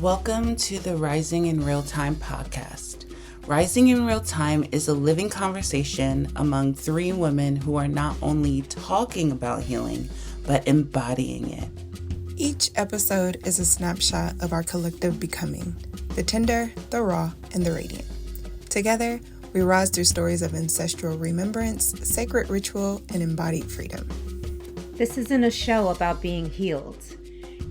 Welcome to the Rising in Real Time podcast. Rising in Real Time is a living conversation among three women who are not only talking about healing, but embodying it. Each episode is a snapshot of our collective becoming, the tender, the raw, and the radiant. Together, we rise through stories of ancestral remembrance, sacred ritual, and embodied freedom. This isn't a show about being healed.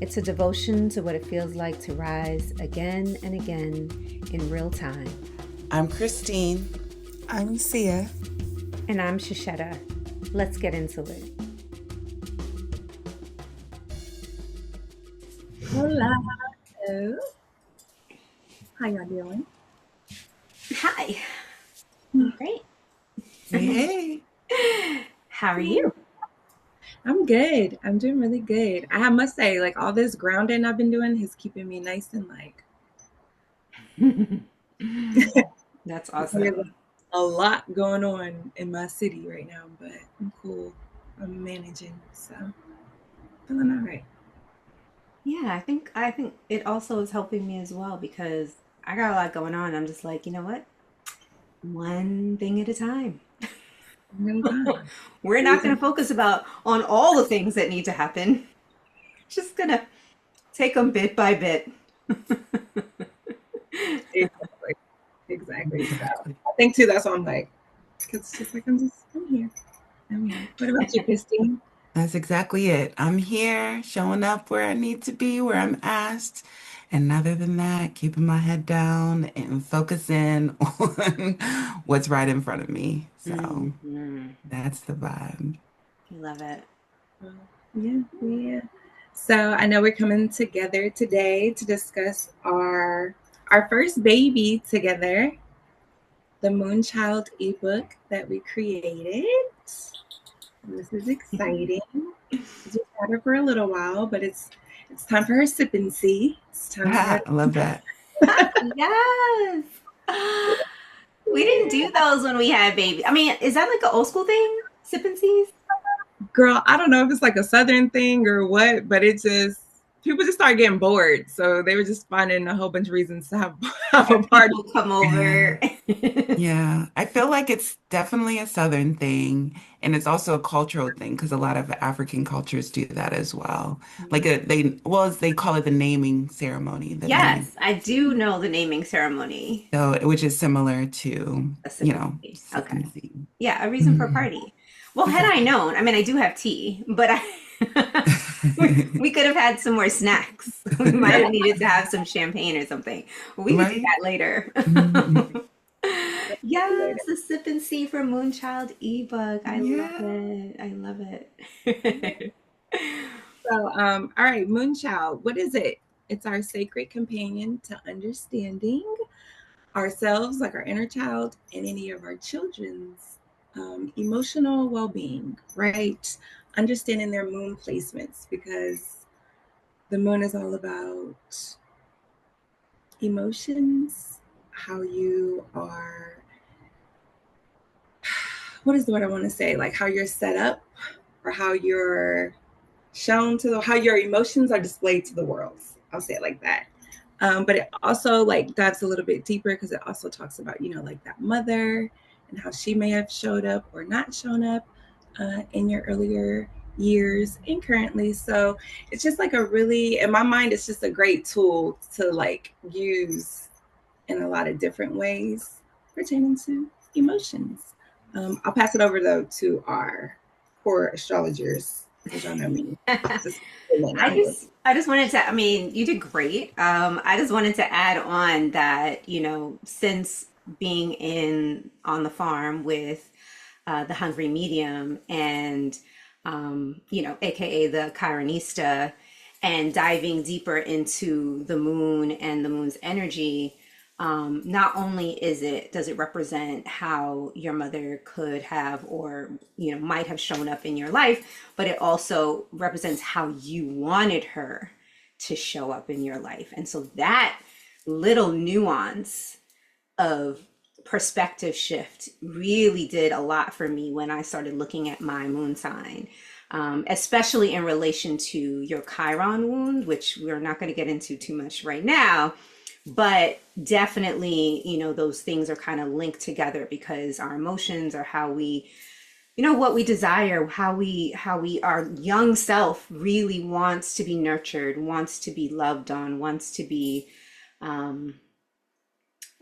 It's a devotion to what it feels like to rise again and again in real time. I'm Christine. I'm Sia. And I'm Shashetta. Let's get into it. Hola. Hello. How y'all doing? Hi. Great. Hey. How are you? I'm good. I'm doing really good. I must say, like, all this grounding I've been doing is keeping me nice and like. That's awesome. There's a lot going on in my city right now, but I'm cool. I'm managing, so feeling all right. Yeah, I think it also is helping me as well because I got a lot going on. I'm just like, you know what? One thing at a time. We're not going to focus on all the things that need to happen. Just going to take them bit by bit. Exactly. So I think too, that's why I'm like, it's just like, I'm here. What about you, Christine? That's exactly it. I'm here, showing up where I need to be, where I'm asked. And other than that, keeping my head down and focusing on what's right in front of me. So that's the vibe. I love it. Yeah. So I know we're coming together today to discuss our first baby together, the Moon Child Ebook that we created. And this is exciting. We've had her for a little while, but it's time for her sippancy. It's time for her. I love that. Yes. We didn't do those when we had baby. I mean, is that like an old school thing? Sippancies? Girl, I don't know if it's like a Southern thing or what, but people just start getting bored. So they were just finding a whole bunch of reasons to have a party. People come over. Yeah, I feel like it's definitely a Southern thing, and it's also a cultural thing because a lot of African cultures do that as well. Like they call it the naming ceremony. Yes, I do know the naming ceremony. So, which is similar to, sippancy. Okay. Yeah, a reason for a party. Well, had I known, I mean, I do have tea, but we could have had some more snacks. We might have needed to have some champagne or something. We can do that later. Yes, the Sip and See for Moon Child Ebook. I love it. So, all right, Moon Child, what is it? It's our sacred companion to understanding ourselves, like our inner child, and any of our children's emotional well-being, right? Understanding their moon placements, because the moon is all about emotions, how you are, what is the word I want to say? Like how you're set up, or how you're shown how your emotions are displayed to the world. I'll say it like that. But it also like dives a little bit deeper because it also talks about, like that mother and how she may have showed up or not shown up in your earlier years and currently. So it's just like in my mind, it's just a great tool to like use in a lot of different ways pertaining to emotions. I'll pass it over though to our core astrologers, because y'all know me. I just wanted to, I mean, you did great. I just wanted to add on that, since being on the farm with the Hungry Medium and, AKA the Chironista, and diving deeper into the moon and the moon's energy, not only does it represent how your mother could have or might have shown up in your life, but it also represents how you wanted her to show up in your life. And so that little nuance of perspective shift really did a lot for me when I started looking at my moon sign. especially in relation to your Chiron wound, which we're not going to get into too much right now. But definitely, those things are kind of linked together because our emotions are how we, what we desire, how we our young self really wants to be nurtured, wants to be loved on, wants to be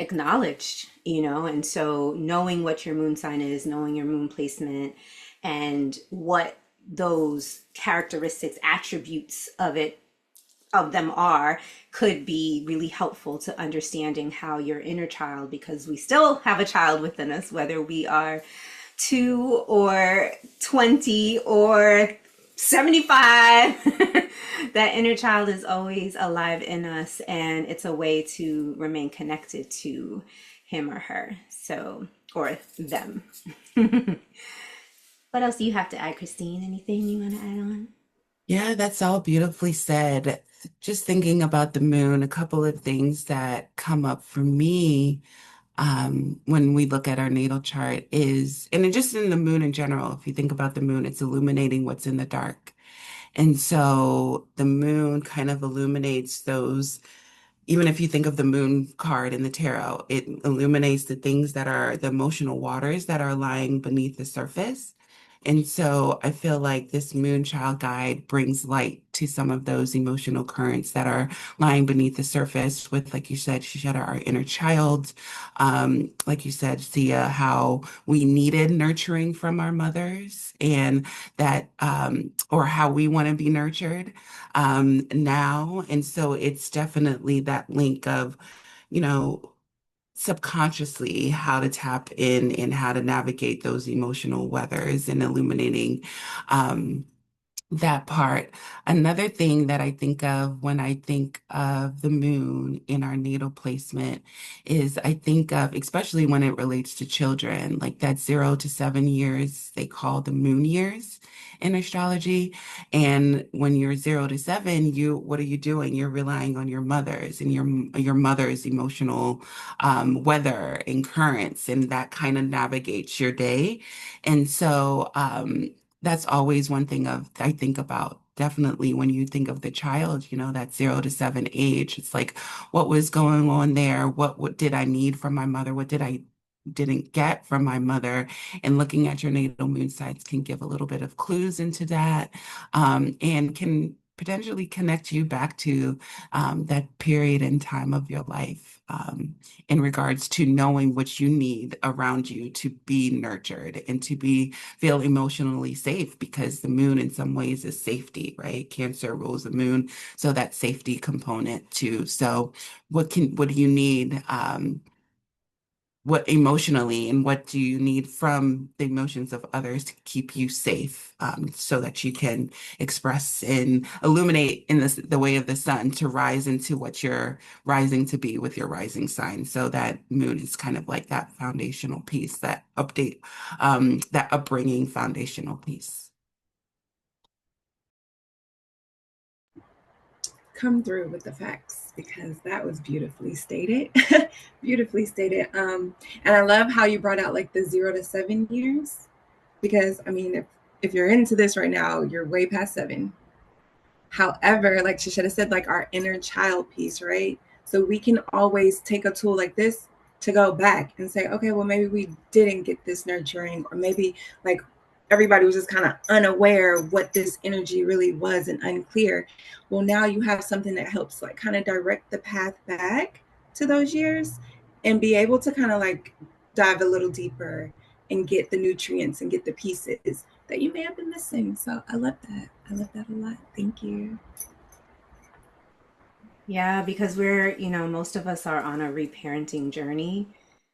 acknowledged, and so knowing what your moon sign is, knowing your moon placement, and what those characteristics, attributes of them are, could be really helpful to understanding how your inner child, because we still have a child within us, whether we are 2 or 20 or 75. That inner child is always alive in us, and it's a way to remain connected to him or her, so, or them. What else do you have to add, Christine? Anything you want to add on? Yeah, that's all beautifully said. Just thinking about the moon, a couple of things that come up for me when we look at our natal chart is, and just in the moon in general, if you think about the moon, it's illuminating what's in the dark. And so the moon kind of illuminates those, even if you think of the moon card in the tarot, it illuminates the things that are the emotional waters that are lying beneath the surface. And so I feel like this moon child guide brings light to some of those emotional currents that are lying beneath the surface with, like you said, Shishada, our inner child. Like you said, Sia, how we needed nurturing from our mothers and that, or how we want to be nurtured now. And so it's definitely that link of, you know, subconsciously how to tap in and how to navigate those emotional weathers and illuminating that part. Another thing that I think of when I think of the moon in our natal placement is I think of, especially when it relates to children, like that 0 to 7 years, they call the moon years in astrology. And when you're 0 to 7, what are you doing? You're relying on your mothers and your mother's emotional weather and currents, and that kind of navigates your day. And so, that's always one thing I think about. Definitely when you think of the child, that 0 to 7 age, it's like, what was going on there? What did I need from my mother? What did I didn't get from my mother? And looking at your natal moon sites can give a little bit of clues into that, and can potentially connect you back to that period in time of your life, in regards to knowing what you need around you to be nurtured and to feel emotionally safe, because the moon in some ways is safety, right? Cancer rules the moon, so that safety component too. So what do you need? What emotionally, and what do you need from the emotions of others to keep you safe, so that you can express and illuminate in the way of the sun to rise into what you're rising to be with your rising sign. So that moon is kind of like that foundational piece, that upbringing foundational piece. Come through with the facts, because that was beautifully stated. Beautifully stated. And I love how you brought out like the 0 to 7 years, because I mean, if you're into this right now, you're way past 7. However, like she should have said, like our inner child piece, right? So we can always take a tool like this to go back and say, okay, well, maybe we didn't get this nurturing, or maybe like everybody was just kind of unaware of what this energy really was and unclear. Well, now you have something that helps like kind of direct the path back to those years and be able to kind of like dive a little deeper and get the nutrients and get the pieces that you may have been missing. So I love that. I love that a lot. Thank you. Yeah, because most of us are on a reparenting journey.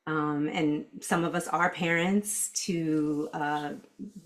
And some of us are parents to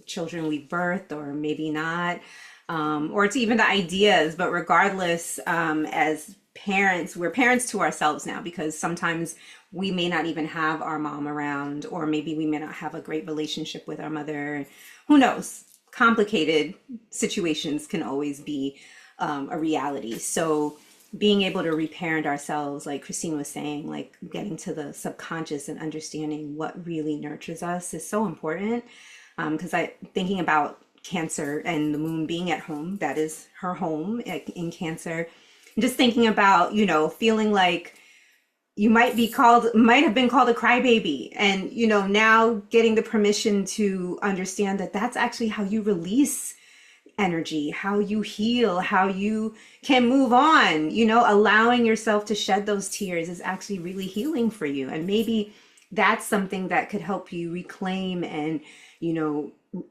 children we birthed, or maybe not, or it's even the ideas. But regardless, as parents, we're parents to ourselves now, because sometimes we may not even have our mom around, or maybe we may not have a great relationship with our mother. Who knows? Complicated situations can always be a reality. So being able to reparent ourselves, like Christine was saying, like getting to the subconscious and understanding what really nurtures us is so important. Because thinking about Cancer and the moon being at home, that is her home in Cancer. Just thinking about, feeling like you might have been called a crybaby, and now getting the permission to understand that that's actually how you release energy, how you heal, how you can move on. Allowing yourself to shed those tears is actually really healing for you, and maybe that's something that could help you reclaim and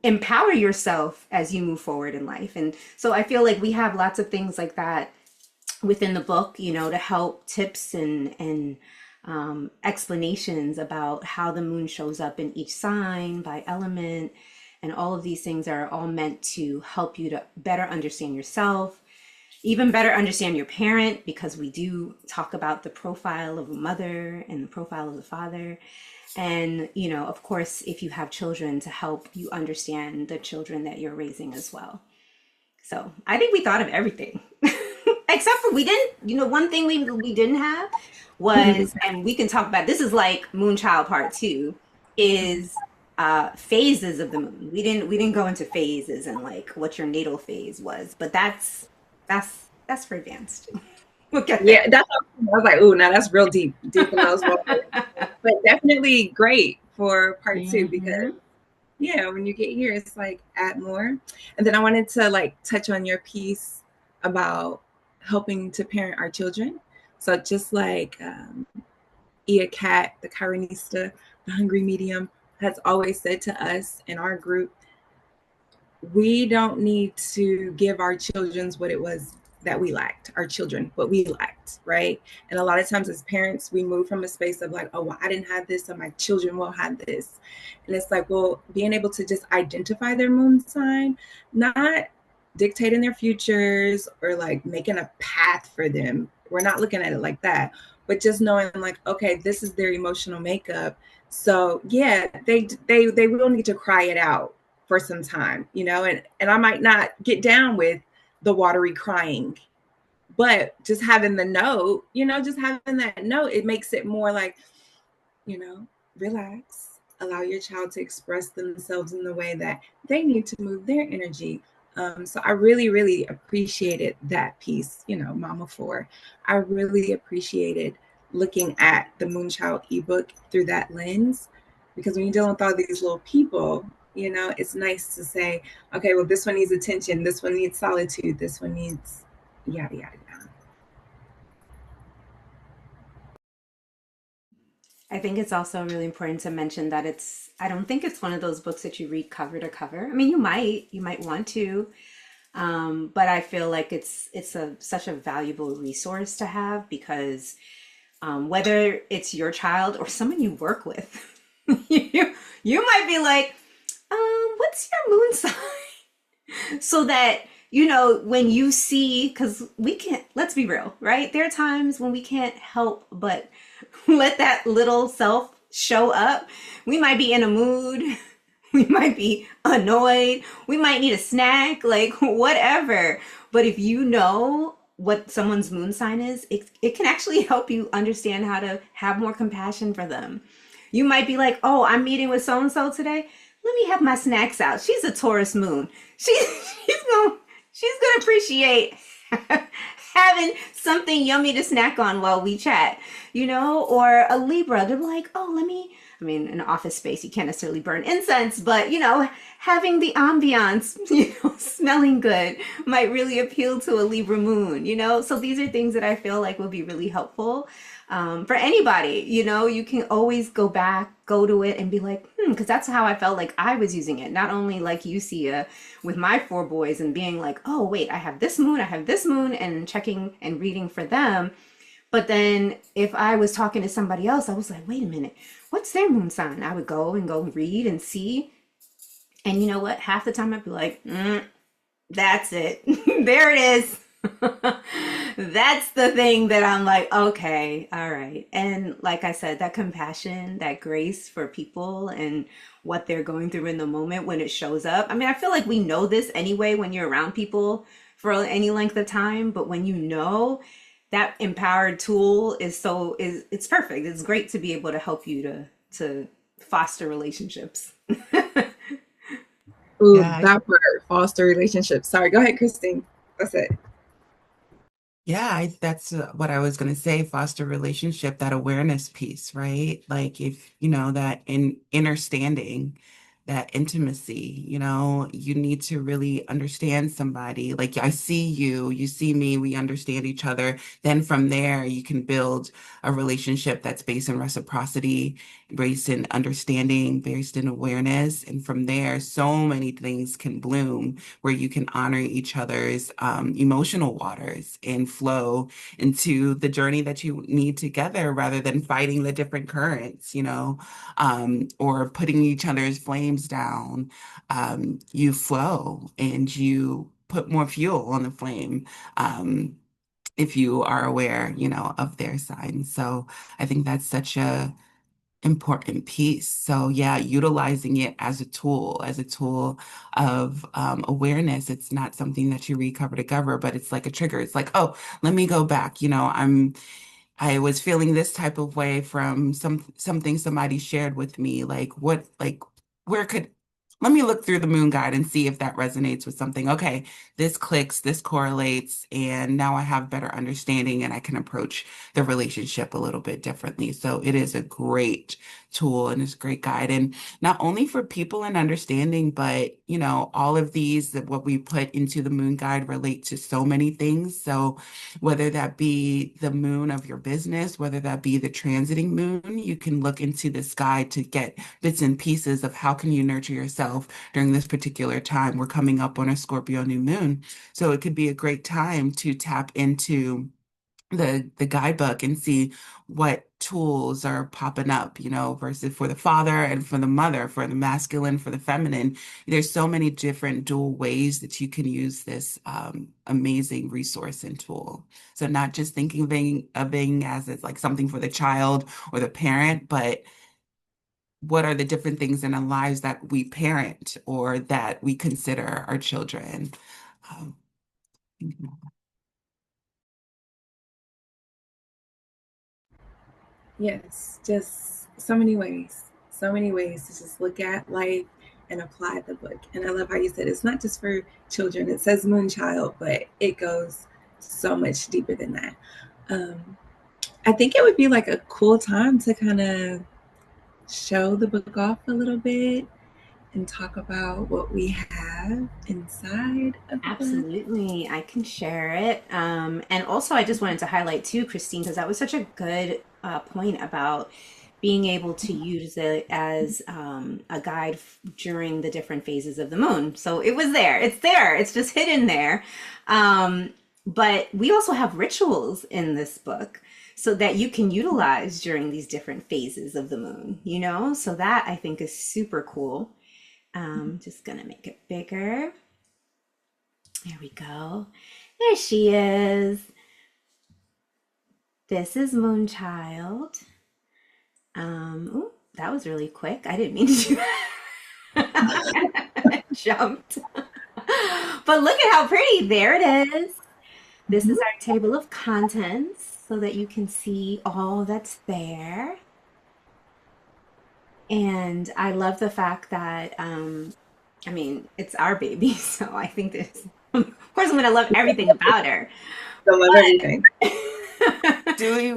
empower yourself as you move forward in life. And so I feel like we have lots of things like that within the book, to help tips and explanations about how the moon shows up in each sign by element. And all of these things are all meant to help you to better understand yourself, even better understand your parent, because we do talk about the profile of a mother and the profile of the father. And, of course, if you have children, to help you understand the children that you're raising as well. So I think we thought of everything. Except for we didn't, one thing we didn't have was, and we can talk about, this is like Moon Child Part 2, is phases of the moon. We didn't go into phases and like what your natal phase was, but that's for advanced. We'll get there. Yeah, that's I was like, oh, now that's real deep in those waters. But definitely great for part 2, because when you get here, it's like add more. And then I wanted to like touch on your piece about helping to parent our children. So just like Ia Kat, the Chironista, the Hungry Medium, has always said to us in our group, we don't need to give our children what it was that we lacked, our children, what we lacked, right? And a lot of times as parents, we move from a space of like, oh, well, I didn't have this, so my children will have this. And it's like, well, being able to just identify their moon sign, not dictating their futures or like making a path for them. We're not looking at it like that, but just knowing like, okay, this is their emotional makeup. So yeah, they will need to cry it out for some time, and I might not get down with the watery crying, but just having the note, just having that note, it makes it more like, relax, allow your child to express themselves in the way that they need to move their energy. So I really, really appreciated that piece, Mama 4. I really appreciated looking at the Moon Child ebook through that lens, because when you're dealing with all these little people, it's nice to say, okay, well, this one needs attention, this one needs solitude, this one needs yada, yada, yada. I think it's also really important to mention that I don't think it's one of those books that you read cover to cover. I mean, you might want to, but I feel like it's such a valuable resource to have, because whether it's your child or someone you work with, you might be like, what's your moon sign? So that, when you see, because we can't, let's be real, right? There are times when we can't help but let that little self show up. We might be in a mood. We might be annoyed. We might need a snack, like whatever. But if you know what someone's moon sign is, it can actually help you understand how to have more compassion for them. You might be like, oh, I'm meeting with so-and-so today. Let me have my snacks out. She's a Taurus moon. She's gonna appreciate having something yummy to snack on while we chat, or a Libra. They're like, oh, in an office space, you can't necessarily burn incense, but, having the ambiance, smelling good might really appeal to a Libra moon, So these are things that I feel like will be really helpful for anybody. You can always go to it and be like, because that's how I felt like I was using it. Not only like you see with my 4 boys and being like, oh, wait, I have this moon, and checking and reading for them. But then if I was talking to somebody else, I was like, wait a minute, what's their moon sign? I would go read and see. And you know what? Half the time I'd be like, that's it. There it is. That's the thing that I'm like, okay, all right. And like I said, that compassion, that grace for people and what they're going through in the moment when it shows up. I mean, I feel like we know this anyway when you're around people for any length of time, but when that empowered tool it's perfect. It's great to be able to help you to foster relationships. Ooh, Yeah, that part, foster relationships. Sorry, go ahead, Christine. That's it. yeah, that's what I was going to say, foster relationship, that awareness piece, right? Like if, that in understanding, that intimacy, you need to really understand somebody. Like I see you, you see me, we understand each other. Then from there, you can build a relationship that's based in reciprocity, based in understanding, based in awareness. And from there, so many things can bloom where you can honor each other's emotional waters and flow into the journey that you need together rather than fighting the different currents, or putting each other's flames down. You flow and you put more fuel on the flame. If you are aware, of their signs. So I think that's such a important piece. So yeah, utilizing it as a tool of awareness. It's not something that you read cover to cover, but it's like a trigger. It's like, oh, let me go back. I was feeling this type of way from something somebody shared with me. Where could, let me look through the moon guide and see if that resonates with something. Okay, this clicks, this correlates, and now I have better understanding and I can approach the relationship a little bit differently. So it is a great tool and it's a great guide. And not only for people and understanding, but all of these that what we put into the moon guide relate to so many things. So whether that be the moon of your business, whether that be the transiting moon, you can look into this guide to get bits and pieces of how can you nurture yourself during this particular time. We're coming up on a Scorpio new moon, so it could be a great time to tap into the guidebook and see what tools are popping up, versus for the father and for the mother, for the masculine, for the feminine. There's so many different dual ways that you can use this amazing resource and tool. So not just thinking of being as it's like something for the child or the parent, but what are the different things in our lives that we parent or that we consider our children? Um, Yes, just so many ways to just look at life and apply the book. And I love how you said it's not just for children. It says Moon Child, but it goes so much deeper than that. Um, I think it would be like a cool time to kind of show the book off a little bit and talk about what we have inside of the book. Absolutely, I can share it. And also, I just wanted to highlight too, Christine, because that was such a good point about being able to use it as a guide during the different phases of the moon. So it was there, it's there, it's just hidden there. But we also have rituals in this book so that you can utilize during these different phases of the moon, So that I think is super cool. Just gonna make it bigger. There we go. There she is. This is Moon Child. Ooh, that was really quick. I didn't mean to do that. Jumped. But look at how pretty. There it is. This is our table of contents so that you can see all that's there. And I love the fact that, it's our baby, so I think this, of course, I'm going to love everything about her. I love everything. do we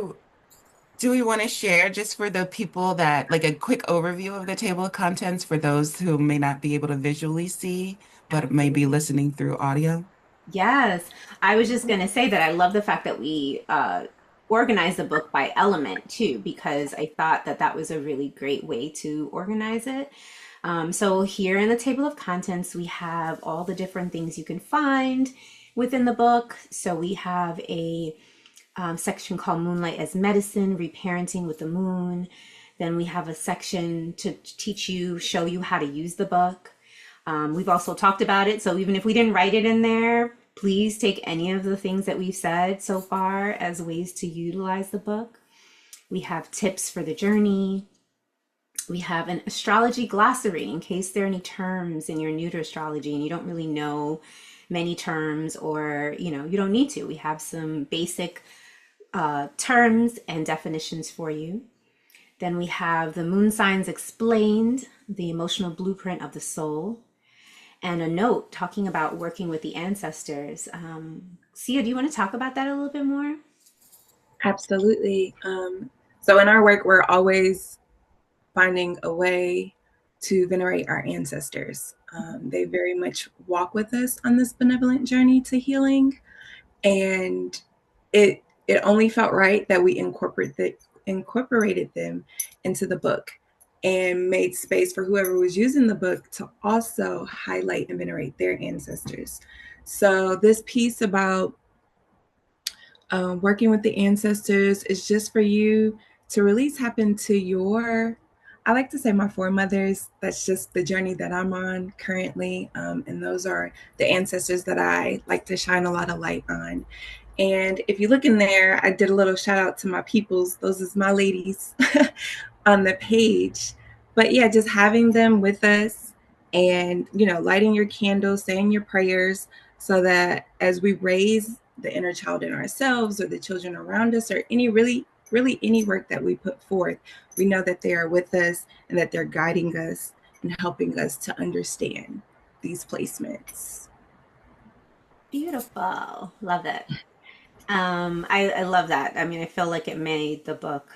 Do we want to share just for the people that, like a quick overview of the table of contents for those who may not be able to visually see, but may be Absolutely. listening through audio? Yes, I was just going to say that I love the fact that we organized the book by element too, because I thought that that was a really great way to organize it. So here in the table of contents, we have all the different things you can find within the book. So we have a section called Moonlight as Medicine, Reparenting with the Moon. Then we have a section to teach you, show you how to use the book. We've also talked about it. So even if we didn't write it in there, please take any of the things that we've said so far as ways to utilize the book. We have tips for the journey. We have an astrology glossary in case there are any terms and you're new to astrology and you don't really know many terms, or you don't need to. We have some basic terms and definitions for you. Then we have the moon signs explained, the emotional blueprint of the soul. and a note talking about working with the ancestors. Sia, do you want to talk about that a little bit more? Absolutely. So in our work, we're always finding a way to venerate our ancestors. They very much walk with us on this benevolent journey to healing, and it only felt right that we incorporated them into the book and made space for whoever was using the book to also highlight and venerate their ancestors. So this piece about working with the ancestors is just for you to really tap into your, I like to say my foremothers. That's just the journey that I'm on currently. And those are the ancestors that I like to shine a lot of light on. And if you look in there, I did a little shout out to my peoples. Those is my ladies on the page. But yeah, just having them with us and, lighting your candles, saying your prayers, so that as we raise the inner child in ourselves or the children around us, or really any work that we put forth, we know that they are with us and that they're guiding us and helping us to understand these placements. Beautiful. Love it. I love that. I mean, I feel like it made the book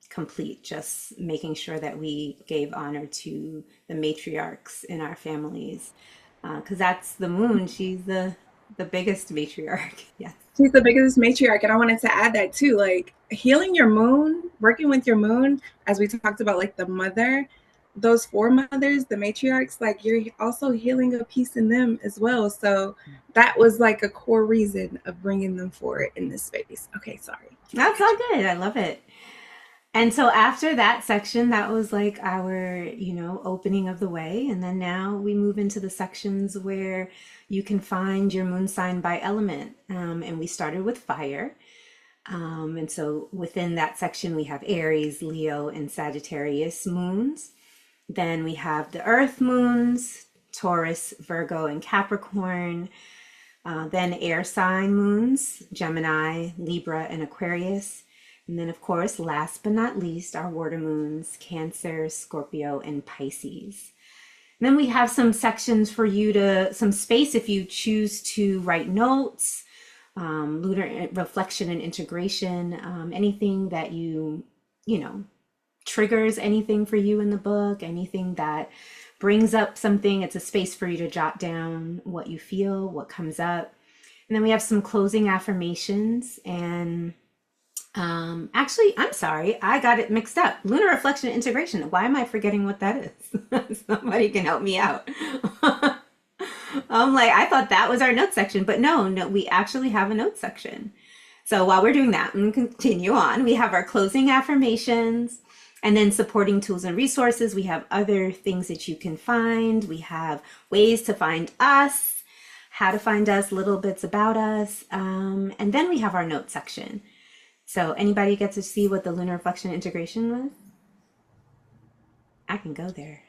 complete, just making sure that we gave honor to the matriarchs in our families. Because that's the moon. She's the biggest matriarch. Yes. She's the biggest matriarch. And I wanted to add that too, like healing your moon, working with your moon, as we talked about, like the mother, those foremothers, the matriarchs, like you're also healing a piece in them as well. So that was like a core reason of bringing them forward in this space. Okay, sorry. That's all good. I love it. And so after that section, that was like our, opening of the way. And then now we move into the sections where you can find your moon sign by element. And we started with fire. And so within that section, we have Aries, Leo, and Sagittarius moons. Then we have the earth moons, Taurus, Virgo, and Capricorn. Then air sign moons, Gemini, Libra, and Aquarius. And then, of course, last but not least, our water moons, Cancer, Scorpio, and Pisces. And then we have some sections for you some space if you choose to write notes, lunar reflection and integration, anything that triggers anything for you in the book, anything that brings up something. It's a space for you to jot down what you feel, what comes up. And then we have some closing affirmations and actually, I'm sorry, I got it mixed up. Lunar reflection and integration. Why am I forgetting what that is? Somebody can help me out. I'm like, I thought that was our note section, but no, we actually have a note section. So while we're doing that, I'm going to continue on. We have our closing affirmations and then supporting tools and resources. We have other things that you can find. We have ways to find us, how to find us, little bits about us. And then we have our note section. So anybody get to see what the lunar reflection integration was? I can go there.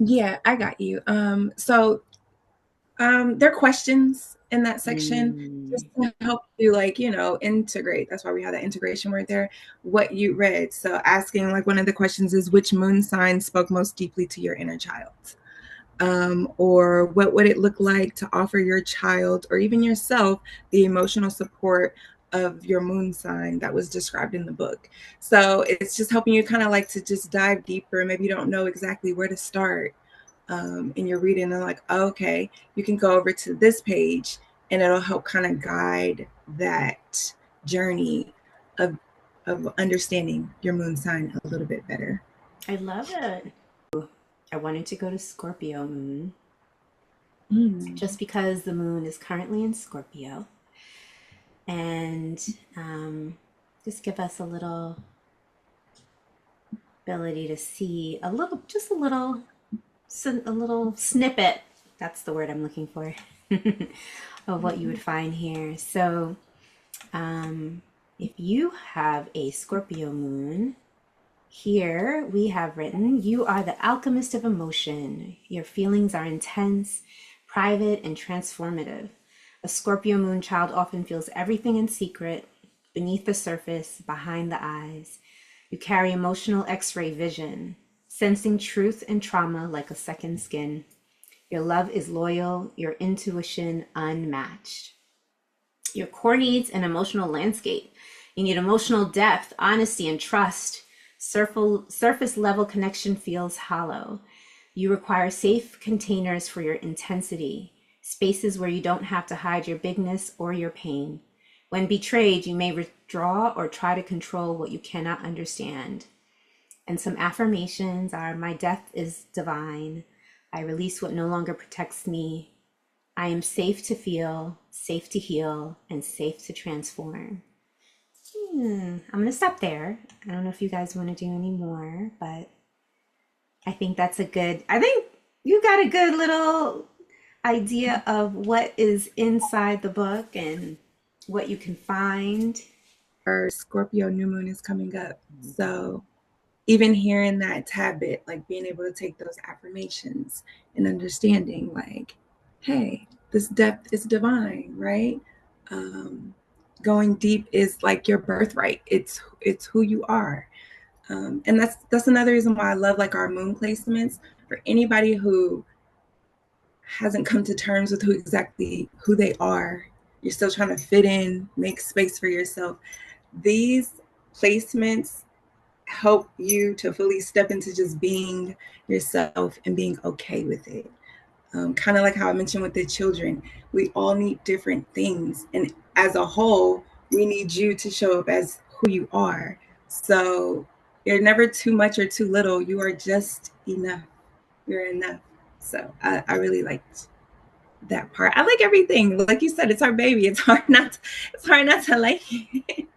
Yeah, I got you. So there are questions in that section just to help you, integrate. That's why we have that integration word there, what you read. So asking, like, one of the questions is, which moon sign spoke most deeply to your inner child? Or what would it look like to offer your child or even yourself the emotional support of your moon sign that was described in the book? So it's just helping you kind of like to just dive deeper. Maybe you don't know exactly where to start in your reading, and like, okay, you can go over to this page and it'll help kind of guide that journey of understanding your moon sign a little bit better. I love it. I wanted to go to Scorpio moon just because the moon is currently in Scorpio, and just give us a little ability to see a little snippet. That's the word I'm looking for of what you would find here. So if you have a Scorpio moon, here we have written, you are the alchemist of emotion. Your feelings are intense, private, and transformative. A Scorpio moon child often feels everything in secret, beneath the surface, behind the eyes. You carry emotional X-ray vision, sensing truth and trauma like a second skin. Your love is loyal, your intuition unmatched. Your core needs an emotional landscape. You need emotional depth, honesty, and trust. Surface level connection feels hollow. You require safe containers for your intensity, spaces where you don't have to hide your bigness or your pain. When betrayed, you may withdraw or try to control what you cannot understand. And some affirmations are: my death is divine. I release what no longer protects me. I am safe to feel, safe to heal, and safe to transform. I'm going to stop there. I don't know if you guys want to do any more, but I think I think you got a good little idea of what is inside the book and what you can find. Our Scorpio new moon is coming up. So even hearing that tad bit, like being able to take those affirmations and understanding, like, hey, this depth is divine, right? Going deep is like your birthright. It's who you are. And that's another reason why I love like our moon placements. For anybody who hasn't come to terms with who they are, you're still trying to fit in, make space for yourself. These placements help you to fully step into just being yourself and being okay with it. Kind of like how I mentioned with the children, we all need different things. And as a whole, we need you to show up as who you are. So you're never too much or too little. You are just enough. You're enough. So I really liked that part. I like everything. Like you said, it's our baby. It's hard not to like it.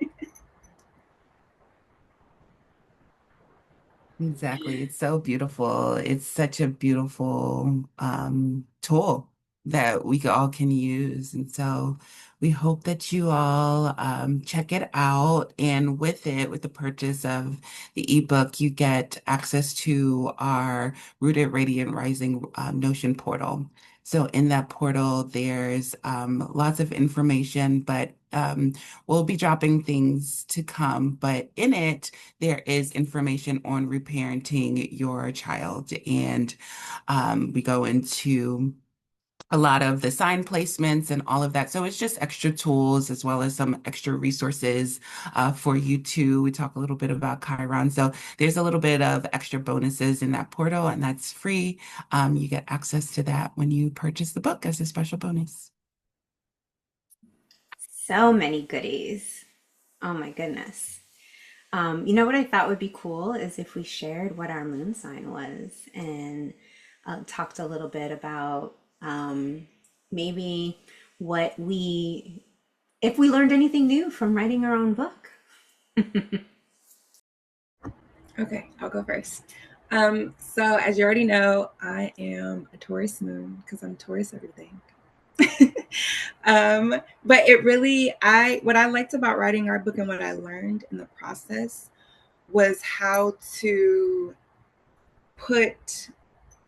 Exactly. It's so beautiful. It's such a beautiful tool that we all can use. And so we hope that you all check it out. And with it, with the purchase of the ebook, you get access to our Rooted Radiant Rising Notion portal. So in that portal, there's lots of information, but we'll be dropping things to come. But in it, there is information on reparenting your child. And we go into a lot of the sign placements and all of that. So it's just extra tools as well as some extra resources for you too. We talk a little bit about Chiron. So there's a little bit of extra bonuses in that portal, and that's free. You get access to that when you purchase the book as a special bonus. So many goodies. Oh my goodness. You know what I thought would be cool is if we shared what our moon sign was and talked a little bit about maybe if we learned anything new from writing our own book. Okay, I'll go first. So as you already know, I am a Taurus moon because I'm Taurus everything. But it really, what I liked about writing our book and what I learned in the process was how to put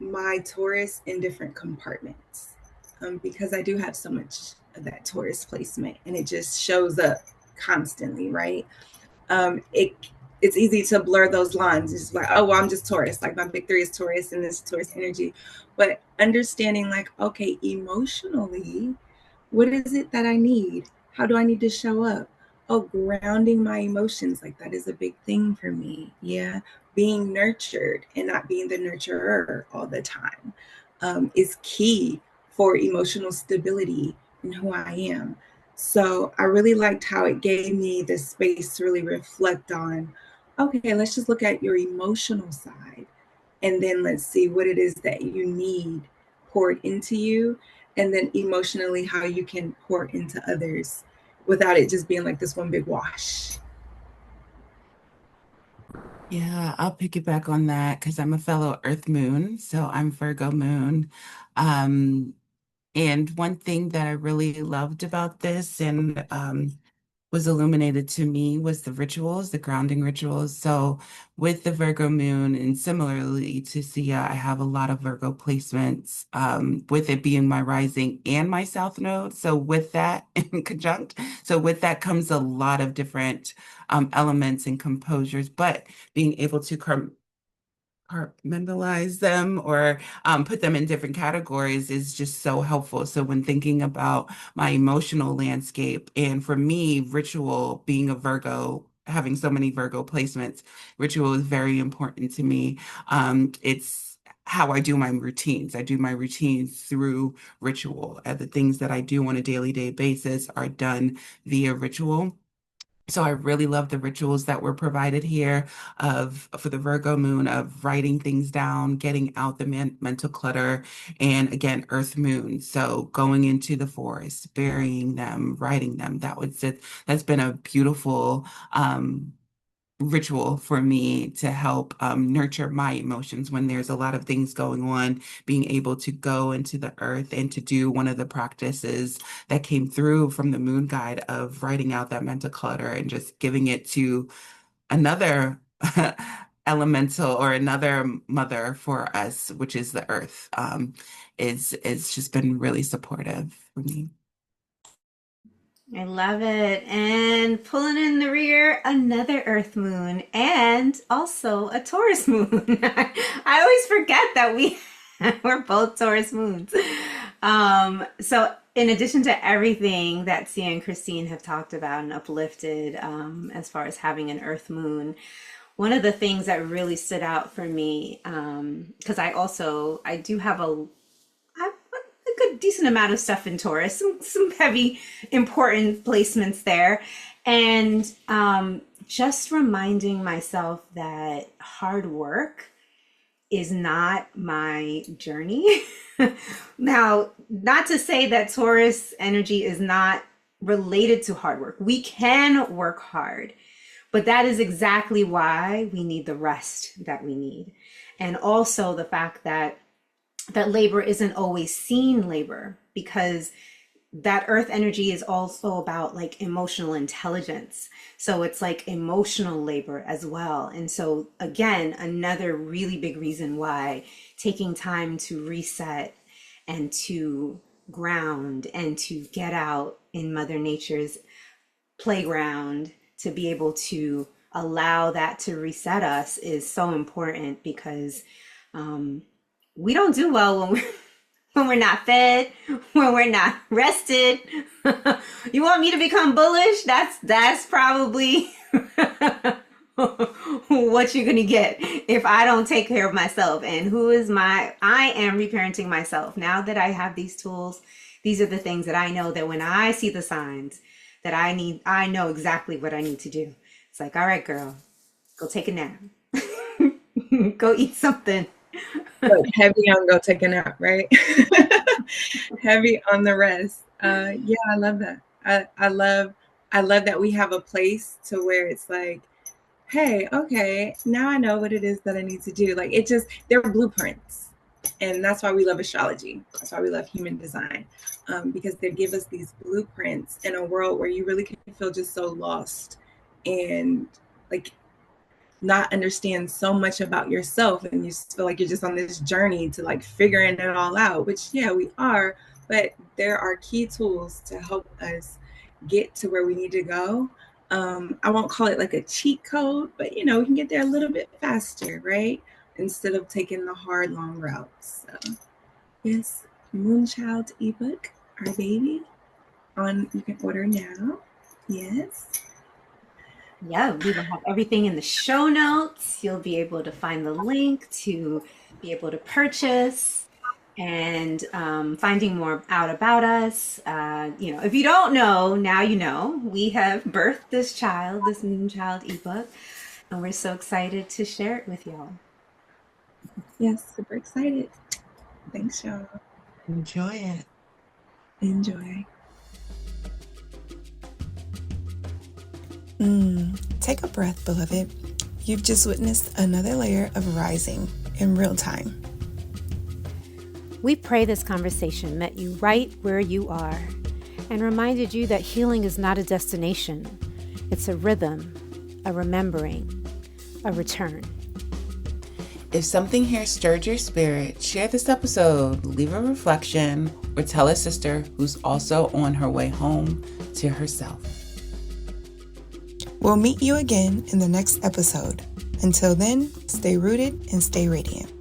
my Taurus in different compartments, because I do have so much of that Taurus placement and it just shows up constantly, right? It's easy to blur those lines. It's like, oh, well, I'm just Taurus. Like my big three is Taurus and this Taurus energy. But understanding like, okay, emotionally, what is it that I need? How do I need to show up? Oh, grounding my emotions. Like that is a big thing for me. Yeah. Being nurtured and not being the nurturer all the time is key for emotional stability in who I am. So I really liked how it gave me the space to really reflect on, okay, let's just look at your emotional side. And then let's see what it is that you need poured into you. And then emotionally, how you can pour into others without it just being like this one big wash. Yeah, I'll piggyback on that because I'm a fellow Earth Moon, so I'm Virgo Moon. Um, and one thing that I really loved about this and was illuminated to me was the rituals, the grounding rituals. So with the Virgo moon and similarly to Sia, I have a lot of Virgo placements, with it being my rising and my south node. So with that in conjunct, so with that comes a lot of different elements and composures, but being able to compartmentalize them or put them in different categories is just so helpful. So when thinking about my emotional landscape, and for me, ritual, being a Virgo, having so many Virgo placements, ritual is very important to me. It's how I do my routines. I do my routines through ritual. And the things that I do on a daily day basis are done via ritual. So I really love the rituals that were provided here of for the Virgo moon of writing things down, getting out the mental clutter, and again, Earth moon. So going into the forest, burying them, writing them. That's been a beautiful ritual for me to help nurture my emotions when there's a lot of things going on, being able to go into the earth and to do one of the practices that came through from the moon guide of writing out that mental clutter and just giving it to another elemental or another mother for us, which is the earth, is just been really supportive for me. I love it. And pulling in the rear, another Earth moon and also a Taurus moon. I always forget that we're both Taurus moons. So in addition to everything that Sia and Christine have talked about and uplifted, as far as having an Earth moon, one of the things that really stood out for me, because I do have a good decent amount of stuff in Taurus, some heavy, important placements there. And just reminding myself that hard work is not my journey. Now, not to say that Taurus energy is not related to hard work. We can work hard, but that is exactly why we need the rest that we need. And also the fact that labor isn't always seen labor, because that earth energy is also about like emotional intelligence. So it's like emotional labor as well. And so again, another really big reason why taking time to reset and to ground and to get out in Mother Nature's playground to be able to allow that to reset us is so important, because we don't do well when we're not fed, when we're not rested. You want me to become bullish? That's probably what you're gonna get if I don't take care of myself. And I am reparenting myself. Now that I have these tools, these are the things that I know that when I see the signs that I know exactly what I need to do. It's like, all right, girl, go take a nap. Go eat something. But heavy on go take a nap, right? Heavy on the rest. Yeah, I love that. I love that we have a place to where it's like, hey, okay, now I know what it is that I need to do. Like they're blueprints. And that's why we love astrology. That's why we love human design. Because they give us these blueprints in a world where you really can feel just so lost and like not understand so much about yourself, and you feel like you're just on this journey to like figuring it all out, which yeah, we are, but there are key tools to help us get to where we need to go. I won't call it like a cheat code, but we can get there a little bit faster, right? Instead of taking the hard, long routes. So yes, Moon Child Ebook, our baby, you can order now. Yes. Yeah, we will have everything in the show notes. You'll be able to find the link to be able to purchase, and finding more out about us. If you don't know, now you know. We have birthed this Moon Child Ebook, and we're so excited to share it with y'all. Yes, super excited. Thanks, y'all. Enjoy it. Enjoy. Take a breath, beloved. You've just witnessed another layer of rising in real time. We pray this conversation met you right where you are and reminded you that healing is not a destination. It's a rhythm, a remembering, a return. If something here stirred your spirit, share this episode, leave a reflection, or tell a sister who's also on her way home to herself. We'll meet you again in the next episode. Until then, stay rooted and stay radiant.